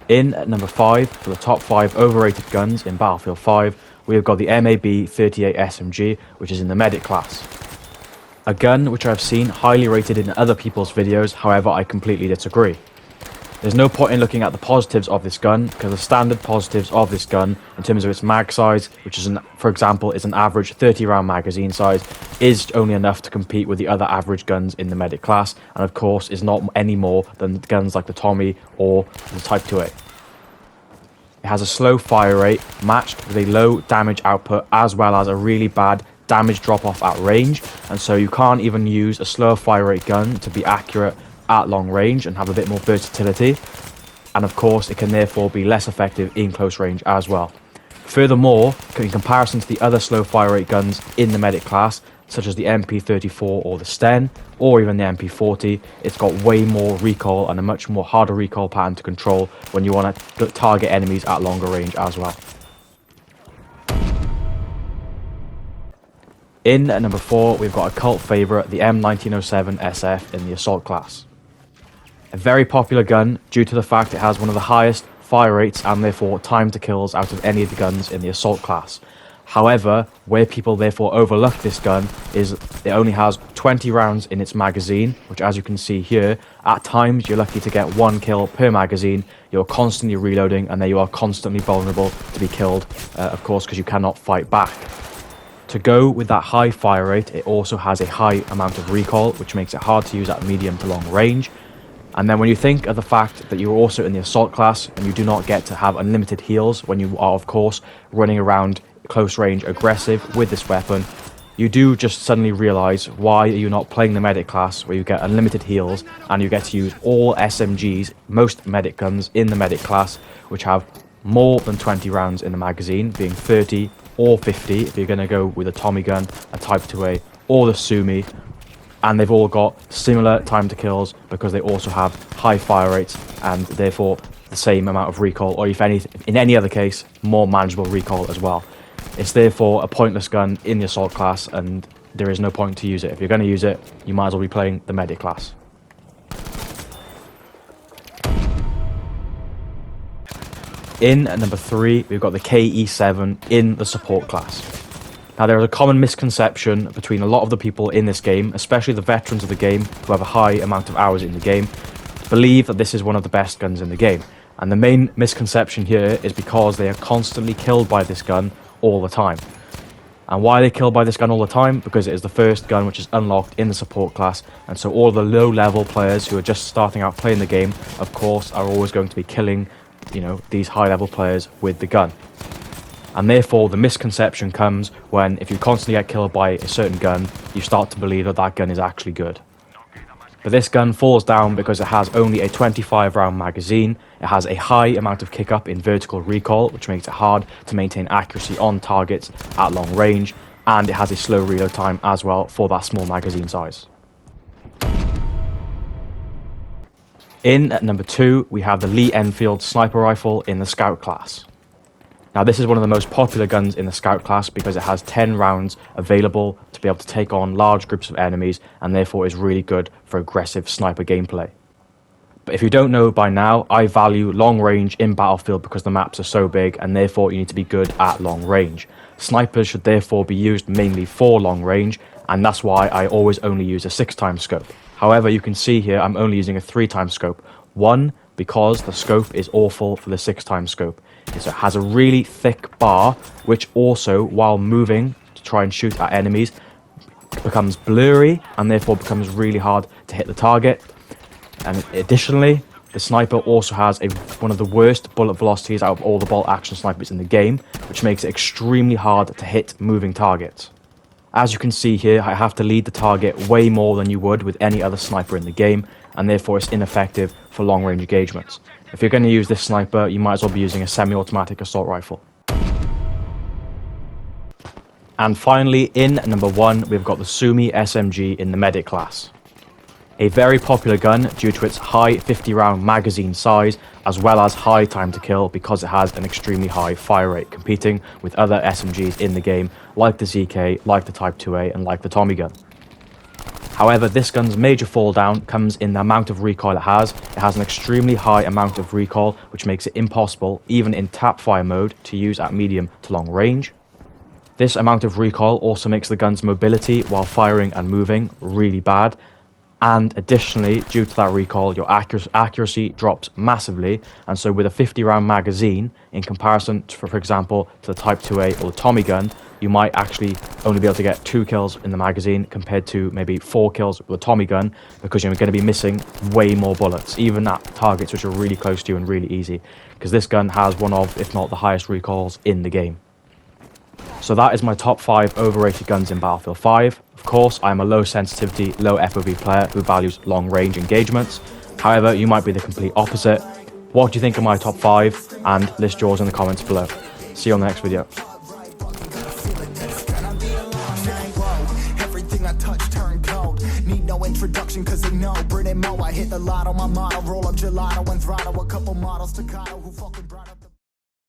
In at number 5, for the top 5 overrated guns in Battlefield 5, we have got the MAB-38 SMG, which is in the medic class. A gun which I've seen highly rated in other people's videos, however I completely disagree. There's no point in looking at the positives of this gun, because the standard positives of this gun, in terms of its mag size, which is, for example, is an average 30 round magazine size, is only enough to compete with the other average guns in the medic class, and of course is not any more than guns like the Tommy or the Type 2A. It has a slow fire rate, matched with a low damage output, as well as a really bad damage drop off at range, and so you can't even use a slower fire rate gun to be accurate at long range and have a bit more versatility, and of course it can therefore be less effective in close range as well. Furthermore, in comparison to the other slow fire rate guns in the medic class, such as the MP34 or the Sten, or even the MP40, it's got way more recoil and a much more harder recoil pattern to control when you want to target enemies at longer range as well. In at number 4, we've got a cult favourite, the M1907 SF in the assault class. A very popular gun due to the fact it has one of the highest fire rates and therefore time to kills out of any of the guns in the assault class. However, where people therefore overlook this gun is it only has 20 rounds in its magazine, which, as you can see here, at times you're lucky to get 1 kill per magazine. You're constantly reloading, and then you are constantly vulnerable to be killed, of course, because you cannot fight back. To go with that high fire rate, it also has a high amount of recoil, which makes it hard to use at medium to long range. And then when you think of the fact that you're also in the assault class and you do not get to have unlimited heals when you are, of course, running around close range aggressive with this weapon, you do just suddenly realize why you're not playing the medic class, where you get unlimited heals and you get to use all SMGs, most medic guns in the medic class, which have more than 20 rounds in the magazine, being 30 or 50 if you're going to go with a Tommy gun, a Type 2A, or the Sumi. And they've all got similar time to kills because they also have high fire rates and therefore the same amount of recoil, or if any, in any other case, more manageable recoil as well. It's therefore a pointless gun in the assault class, and there is no point to use it. If you're going to use it, you might as well be playing the medic class. In at number 3, we've got the KE7 in the support class. Now, there is a common misconception between a lot of the people in this game, especially the veterans of the game who have a high amount of hours in the game, believe that this is one of the best guns in the game. And the main misconception here is because they are constantly killed by this gun all the time. And why are they killed by this gun all the time? Because it is the first gun which is unlocked in the support class, and so all the low-level players who are just starting out playing the game, of course, are always going to be killing, these high-level players with the gun. And therefore, the misconception comes when, if you constantly get killed by a certain gun, you start to believe that that gun is actually good. But this gun falls down because it has only a 25 round magazine, it has a high amount of kick up in vertical recoil, which makes it hard to maintain accuracy on targets at long range, and it has a slow reload time as well for that small magazine size. In at number 2, we have the Lee Enfield sniper rifle in the scout class. Now, this is one of the most popular guns in the scout class because it has 10 rounds available to be able to take on large groups of enemies, and therefore is really good for aggressive sniper gameplay. But if you don't know by now, I value long range in Battlefield because the maps are so big, and therefore you need to be good at long range. Snipers should therefore be used mainly for long range, and that's why I always only use a 6x scope. However, you can see here I'm only using a 3x scope. One, because the scope is awful for the 6x scope. It has a really thick bar, which also, while moving to try and shoot at enemies, becomes blurry and therefore becomes really hard to hit the target. And additionally, the sniper also has one of the worst bullet velocities out of all the bolt action snipers in the game, which makes it extremely hard to hit moving targets. As you can see here, I have to lead the target way more than you would with any other sniper in the game, and therefore it's ineffective for long range engagements. If you're going to use this sniper, you might as well be using a semi-automatic assault rifle. And finally, in number 1, we've got the Suomi SMG in the medic class. A very popular gun due to its high 50 round magazine size, as well as high time to kill because it has an extremely high fire rate, competing with other SMGs in the game like the ZK, like the Type 2A, and like the Tommy gun. However, this gun's major fall down comes in the amount of recoil it has. It has an extremely high amount of recoil, which makes it impossible, even in tap fire mode, to use at medium to long range. This amount of recoil also makes the gun's mobility while firing and moving really bad. And additionally, due to that recoil, your accuracy drops massively. And so with a 50 round magazine, in comparison to, for example, to the Type 2A or the Tommy gun, you might actually only be able to get 2 kills in the magazine compared to maybe 4 kills with a Tommy gun, because you're going to be missing way more bullets, even at targets which are really close to you and really easy, because this gun has one of, if not the highest recoils in the game. So that is my top 5 overrated guns in Battlefield 5. Of course, I am a low sensitivity, low FOV player who values long range engagements. However, you might be the complete opposite. What do you think of my top 5? And list yours in the comments below. See you on the next video. Need no introduction cause they know Brit and Mo. I hit the lotto, my motto, roll up gelato and throttle a couple models staccato who fucking brought up